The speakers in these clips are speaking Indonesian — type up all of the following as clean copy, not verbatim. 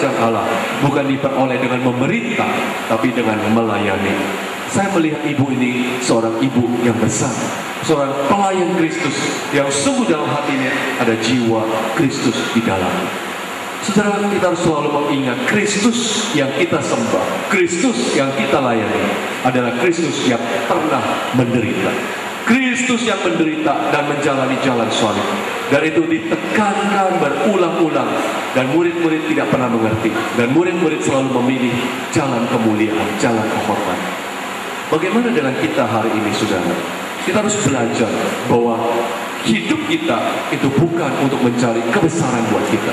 kerajaan Allah bukan diperoleh dengan memerintah, tapi dengan melayani. Saya melihat ibu ini seorang ibu yang besar, seorang pelayan Kristus yang sungguh dalam hatinya ada jiwa Kristus di dalamnya. Saudara, kita harus selalu mengingat Kristus yang kita sembah, Kristus yang kita layani adalah Kristus yang pernah menderita, Kristus yang menderita dan menjalani jalan salib. Dan itu ditekankan berulang-ulang, dan murid-murid tidak pernah mengerti, dan murid-murid selalu memilih jalan kemuliaan, jalan kehormatan. Bagaimana dengan kita hari ini, saudara? Kita harus belajar bahwa hidup kita itu bukan untuk mencari kebesaran buat kita.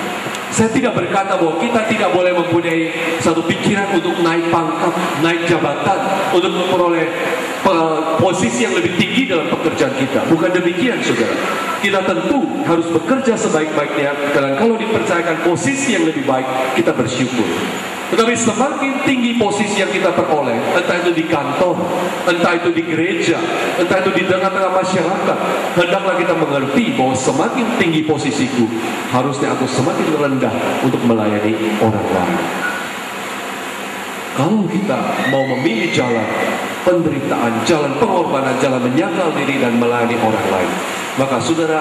Saya tidak berkata bahwa kita tidak boleh mempunyai satu pikiran untuk naik pangkat, naik jabatan, untuk memperoleh posisi yang lebih tinggi dalam pekerjaan kita. Bukan demikian, saudara. Kita tentu harus bekerja sebaik-baiknya, karena kalau dipercayakan posisi yang lebih baik, kita bersyukur. Tetapi semakin tinggi posisi yang kita peroleh, entah itu di kantor, entah itu di gereja, entah itu di tengah-tengah masyarakat, hendaklah kita mengerti bahwa semakin tinggi posisiku, harusnya aku semakin rendah untuk melayani orang lain. Kalau kita mau memilih jalan penderitaan, jalan pengorbanan, jalan menyangkal diri dan melayani orang lain, maka saudara,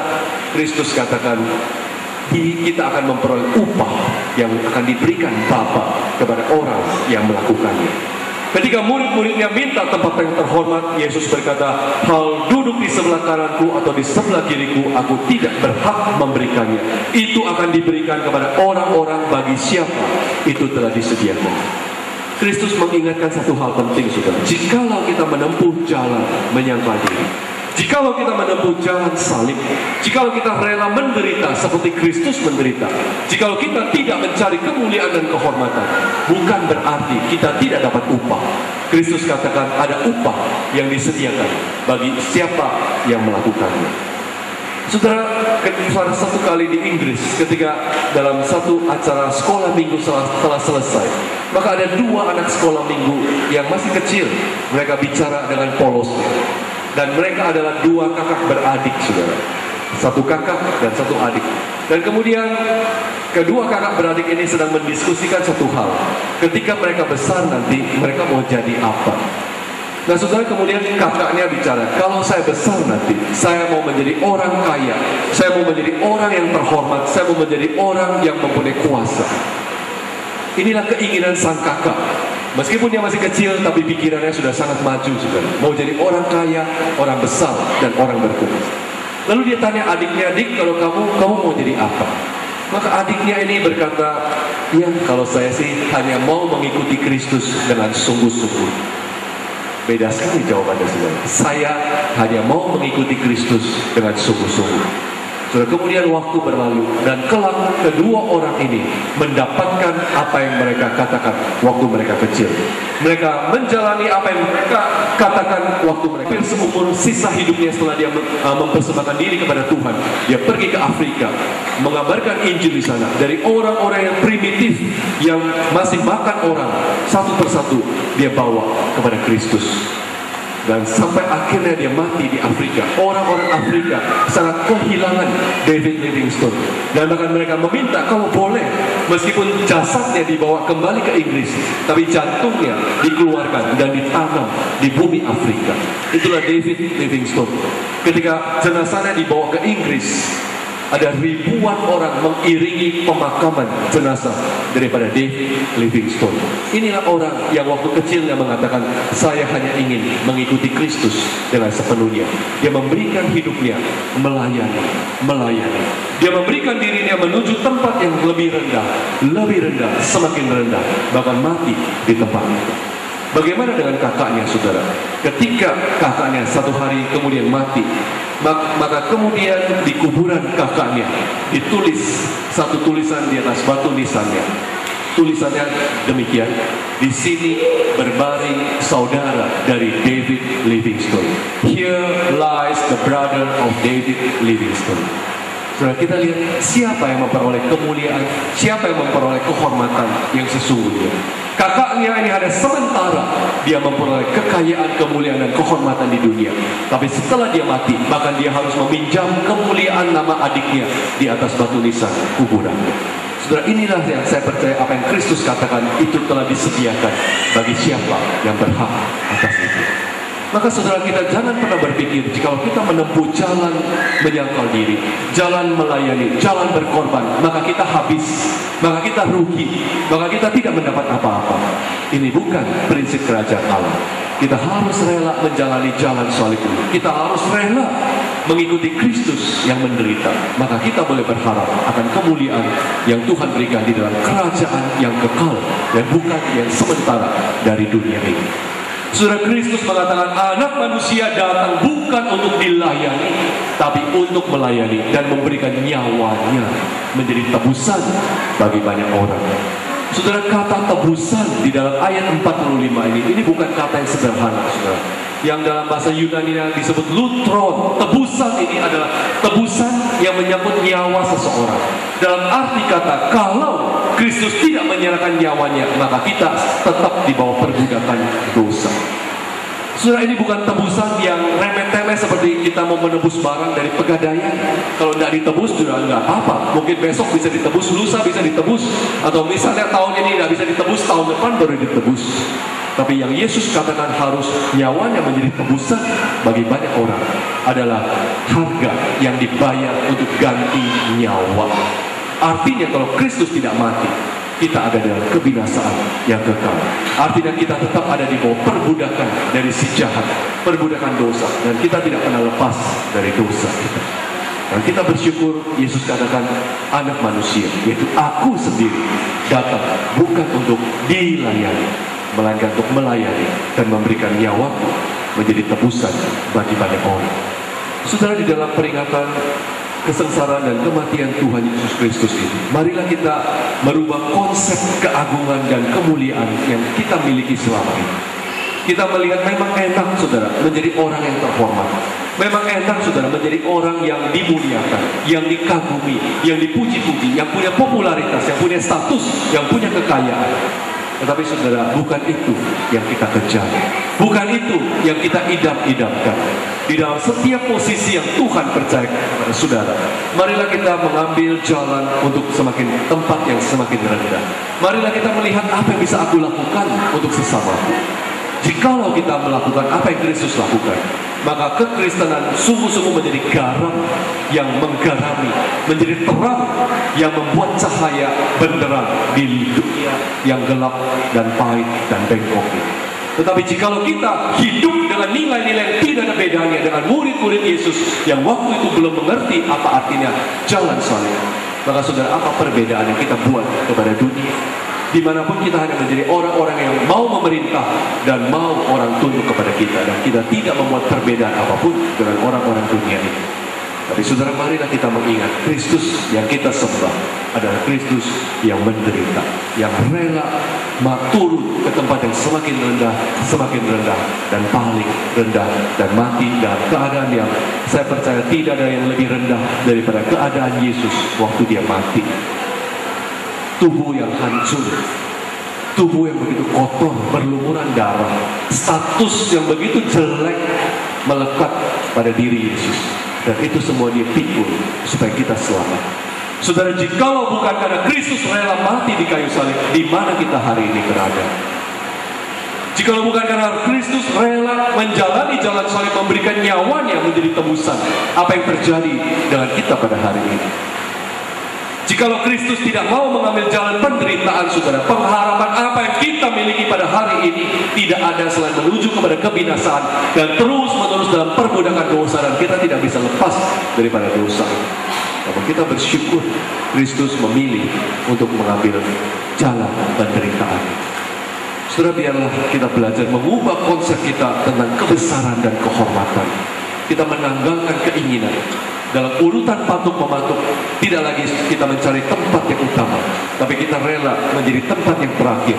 Kristus katakan, kita akan memperoleh upah yang akan diberikan Bapa kepada orang yang melakukannya. Ketika murid-muridnya minta tempat yang terhormat, Yesus berkata, hal duduk di sebelah kananku atau di sebelah kiriku, aku tidak berhak memberikannya. Itu akan diberikan kepada orang-orang bagi siapa itu telah disediakan. Kristus mengingatkan satu hal penting, saudara. Jikalau kita menempuh jalan menyangkal diri, jikalau kita menempuh jalan salib, jikalau kita rela menderita seperti Kristus menderita, jikalau kita tidak mencari kemuliaan dan kehormatan, bukan berarti kita tidak dapat upah. Kristus katakan ada upah yang disediakan bagi siapa yang melakukannya. Saudara, satu kali di Inggris, ketika dalam satu acara sekolah minggu telah selesai, maka ada dua anak sekolah minggu yang masih kecil. Mereka bicara dengan polosnya. Dan mereka adalah dua kakak beradik, saudara. Satu kakak dan satu adik. Dan kemudian kedua kakak beradik ini sedang mendiskusikan satu hal. Ketika mereka besar nanti, mereka mau jadi apa? Nah, saudara, kemudian kakaknya bicara, kalau saya besar nanti, saya mau menjadi orang kaya, saya mau menjadi orang yang terhormat, saya mau menjadi orang yang mempunyai kuasa. Inilah keinginan sang kakak. Meskipun dia masih kecil, tapi pikirannya sudah sangat maju, saudara. Mau jadi orang kaya, orang besar, dan orang berkuasa. Lalu dia tanya adiknya, adik, kalau kamu mau jadi apa? Maka adiknya ini berkata, ya, kalau saya sih hanya mau mengikuti Kristus dengan sungguh-sungguh. Beda sekali jawabannya, saudara. Saya hanya mau mengikuti Kristus dengan sungguh-sungguh. Saudara, kemudian waktu berlalu dan kelak kedua orang ini mendapatkan apa yang mereka katakan waktu mereka kecil. Mereka menjalani apa yang mereka katakan waktu mereka seumur sisa hidupnya setelah dia mempersembahkan diri kepada Tuhan. Dia pergi ke Afrika, mengabarkan Injil di sana. Dari orang-orang yang primitif yang masih makan orang, satu persatu dia bawa kepada Kristus. Dan sampai akhirnya dia mati di Afrika. Orang-orang Afrika sangat kehilangan David Livingstone. Dan bahkan mereka meminta, kalau boleh, meskipun jasadnya dibawa kembali ke Inggris, tapi jantungnya dikeluarkan dan ditanam di bumi Afrika. Itulah David Livingstone. Ketika jenazahnya dibawa ke Inggris, ada ribuan orang mengiringi pemakaman jenazah daripada David Livingstone. Inilah orang yang waktu kecilnya mengatakan, saya hanya ingin mengikuti Kristus dengan sepenuhnya. Dia memberikan hidupnya melayani. Dia memberikan dirinya menuju tempat yang lebih rendah, semakin rendah, bahkan mati di tempat itu. Bagaimana dengan kakaknya, saudara? Ketika kakaknya satu hari kemudian mati, maka kemudian di kuburan kakaknya ditulis satu tulisan di atas batu nisannya. Tulisannya demikian, di sini berbaring saudara dari David Livingstone. Here lies the brother of David Livingstone. Saudara, kita lihat siapa yang memperoleh kemuliaan, siapa yang memperoleh kehormatan yang sesungguhnya. Kakaknya ini hanya sementara dia memperoleh kekayaan, kemuliaan, dan kehormatan di dunia. Tapi setelah dia mati, bahkan dia harus meminjam kemuliaan nama adiknya di atas batu nisan kuburannya. Saudara, inilah yang saya percaya apa yang Kristus katakan itu telah disediakan bagi siapa yang berhak atas itu. Maka saudara, kita jangan pernah berpikir jika kita menempuh jalan menyangkal diri, jalan melayani, jalan berkorban, maka kita habis, maka kita rugi, maka kita tidak mendapat apa-apa. Ini bukan prinsip kerajaan Allah. Kita harus rela menjalani jalan salib ini. Kita harus rela mengikuti Kristus yang menderita. Maka kita boleh berharap akan kemuliaan yang Tuhan berikan di dalam kerajaan yang kekal dan bukan yang sementara dari dunia ini. Saudara, Kristus mengatakan anak manusia datang bukan untuk dilayani, tapi untuk melayani dan memberikan nyawanya menjadi tebusan bagi banyak orang. Saudara, kata tebusan di dalam ayat 45 ini bukan kata yang sederhana, saudara. Yang dalam bahasa Yunani disebut lutron. Tebusan ini adalah tebusan yang menyangkut nyawa seseorang. Dalam arti kata, kalau Kristus tidak menyerahkan nyawanya, maka kita tetap di bawah perbudakan dosa. Saudara, ini bukan tebusan yang remeh-temeh seperti kita mau menebus barang dari pegadaian. Kalau tidak ditebus, sudah nggak apa-apa. Mungkin besok bisa ditebus, lusa bisa ditebus, atau misalnya tahun ini nggak bisa ditebus, tahun depan baru ditebus. Tapi yang Yesus katakan harus nyawanya menjadi tebusan bagi banyak orang adalah harga yang dibayar untuk ganti nyawa. Artinya kalau Kristus tidak mati, kita ada dalam kebinasaan yang kekal. Artinya kita tetap ada di bawah perbudakan dari si jahat, perbudakan dosa, dan kita tidak pernah lepas dari dosa kita. Dan kita bersyukur Yesus katakan anak manusia, yaitu aku sendiri, datang bukan untuk dilayani, melainkan untuk melayani dan memberikan nyawaku menjadi tebusan bagi banyak orang. Saudara, di dalam peringatan kesengsaraan dan kematian Tuhan Yesus Kristus ini, marilah kita merubah konsep keagungan dan kemuliaan yang kita miliki selama ini. Kita melihat memang enak, saudara, menjadi orang yang terhormat. Memang enak, saudara, menjadi orang yang dimuliakan, yang dikagumi, yang dipuji-puji, yang punya popularitas, yang punya status, yang punya kekayaan. Tetapi saudara, bukan itu yang kita kejar. Bukan itu yang kita idam-idamkan. Di dalam setiap posisi yang Tuhan percayakan kepada saudara, marilah kita mengambil jalan untuk semakin tempat yang semakin rendah. Marilah kita melihat apa yang bisa aku lakukan untuk sesamaku. Jikalau kita melakukan apa yang Kristus lakukan, maka kekristenan sungguh-sungguh menjadi garam yang menggarami, menjadi terang yang membuat cahaya benderang di dunia yang gelap dan pahit dan bengkok ini. Tetapi jikalau kita hidup dengan nilai-nilai yang tidak ada bedanya dengan murid-murid Yesus yang waktu itu belum mengerti apa artinya jalan salib, maka saudara, apa perbedaan yang kita buat kepada dunia? Dimanapun kita hanya menjadi orang-orang yang mau memerintah dan mau orang tunduk kepada kita, dan kita tidak membuat perbedaan apapun dengan orang-orang dunia ini. Tapi saudara, marilah kita mengingat Kristus yang kita sembah adalah Kristus yang menderita, yang rela turun ke tempat yang semakin rendah dan paling rendah, dan mati dalam keadaan yang saya percaya tidak ada yang lebih rendah daripada keadaan Yesus waktu dia mati. Tubuh yang hancur, tubuh yang begitu kotor, berlumuran darah, status yang begitu jelek melekat pada diri Yesus, dan itu semua dia pikul supaya kita selamat. Saudara, jikalau bukan karena Kristus rela mati di kayu salib, di mana kita hari ini berada? Jikalau bukan karena Kristus rela menjalani jalan salib, memberikan nyawanya menjadi tebusan, apa yang terjadi dengan kita pada hari ini? Jikalau Kristus tidak mau mengambil jalan penderitaan, saudara, pengharapan apa yang kita miliki pada hari ini tidak ada selain menuju kepada kebinasaan dan terus-menerus dalam perbudakan dosa, dan kita tidak bisa lepas daripada dosa. Namun kita bersyukur Kristus memilih untuk mengambil jalan penderitaan. Saudara, biarlah kita belajar mengubah konsep kita tentang kebesaran dan kehormatan. Kita menanggalkan keinginan dalam urutan patuk-mematuk, tidak lagi kita mencari tempat yang utama, tapi kita rela menjadi tempat yang terakhir.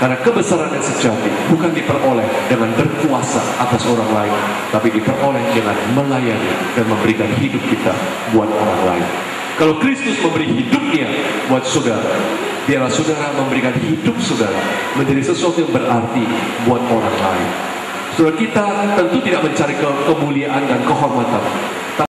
Karena kebesaran yang sejati bukan diperoleh dengan berkuasa atas orang lain, tapi diperoleh dengan melayani dan memberikan hidup kita buat orang lain. Kalau Kristus memberi hidupnya buat saudara, biarlah saudara memberikan hidup saudara menjadi sesuatu yang berarti buat orang lain. Saudara, kita tentu tidak mencari kemuliaan dan kehormatan,